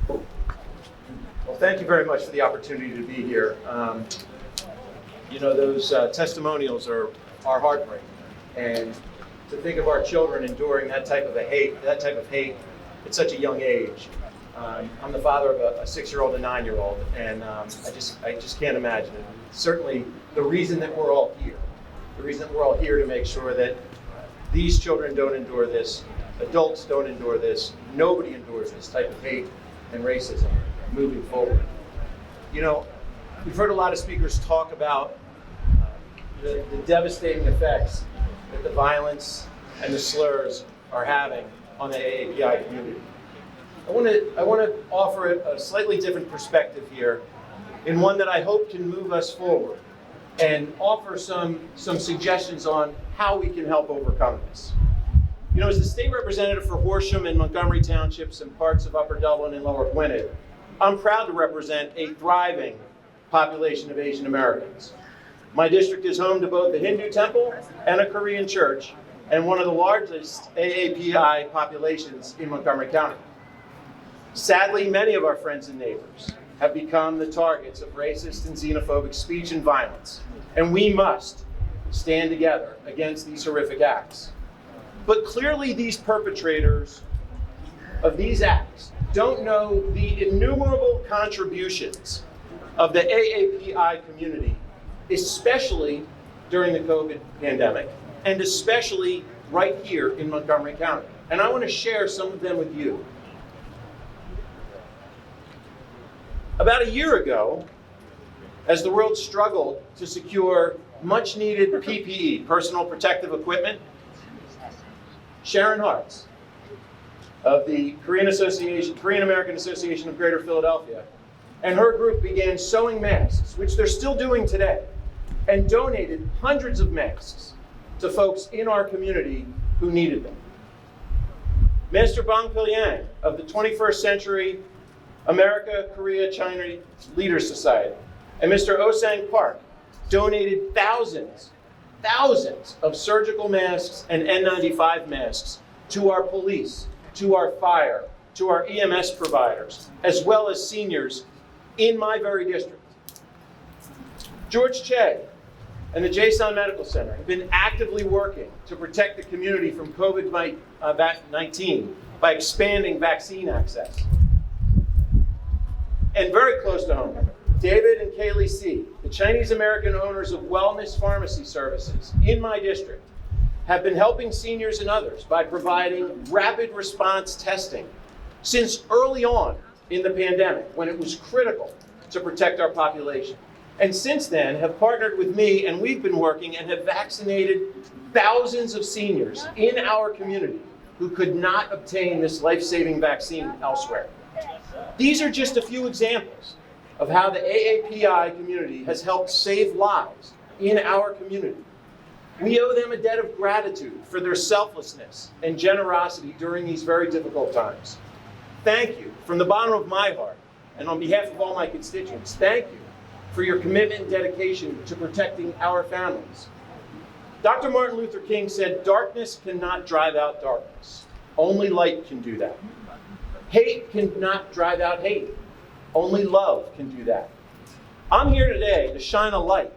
Well, thank you very much for the opportunity to be here. Those testimonials are heartbreaking, and to think of our children enduring that type of hate at such a young age. I'm the father of a 6-year-old and 9-year-old, and I just can't imagine it. Certainly, the reason that we're all here to make sure that these children don't endure this, adults don't endure this, nobody endures this type of hate and racism moving forward. We've heard a lot of speakers talk about the devastating effects that the violence and the slurs are having on the AAPI community. I want to offer a slightly different perspective here, and one that I hope can move us forward and offer some suggestions on how we can help overcome this. As the state representative for Horsham and Montgomery townships and parts of Upper Dublin and Lower Gwynedd, I'm proud to represent a thriving population of Asian Americans. My district is home to both the Hindu temple and a Korean church, and one of the largest AAPI populations in Montgomery County. Sadly, many of our friends and neighbors have become the targets of racist and xenophobic speech and violence, and we must stand together against these horrific acts. But clearly these perpetrators of these acts don't know the innumerable contributions of the AAPI community, especially during the COVID pandemic, and especially right here in Montgomery County. And I want to share some of them with you. About a year ago, as the world struggled to secure much needed PPE, personal protective equipment, Sharon Hartz of the Korean American Association of Greater Philadelphia and her group began sewing masks, which they're still doing today, and donated hundreds of masks to folks in our community who needed them. Master Bang Pil-yang of the 21st Century America, Korea, China Leaders Society and Mr. Oh-sang Park donated thousands of surgical masks and N95 masks to our police, to our fire, to our EMS providers, as well as seniors in my very district. George Che and the Jason Medical Center have been actively working to protect the community from COVID-19 by expanding vaccine access. And very close to home, David and Kaylee C., the Chinese American owners of Wellness Pharmacy Services in my district, have been helping seniors and others by providing rapid response testing since early on in the pandemic, when it was critical to protect our population. And since then have partnered with me, and we've been working and have vaccinated thousands of seniors in our community who could not obtain this life-saving vaccine elsewhere. These are just a few examples of how the AAPI community has helped save lives in our community. We owe them a debt of gratitude for their selflessness and generosity during these very difficult times. Thank you from the bottom of my heart, and on behalf of all my constituents, thank you for your commitment and dedication to protecting our families. Dr. Martin Luther King said, "Darkness cannot drive out darkness. Only light can do that. Hate cannot drive out hate. Only love can do that." I'm here today to shine a light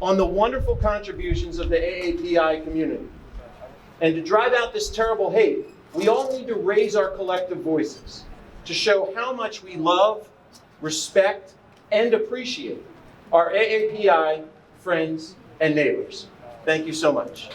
on the wonderful contributions of the AAPI community. And to drive out this terrible hate, we all need to raise our collective voices to show how much we love, respect, and appreciate our AAPI friends and neighbors. Thank you so much.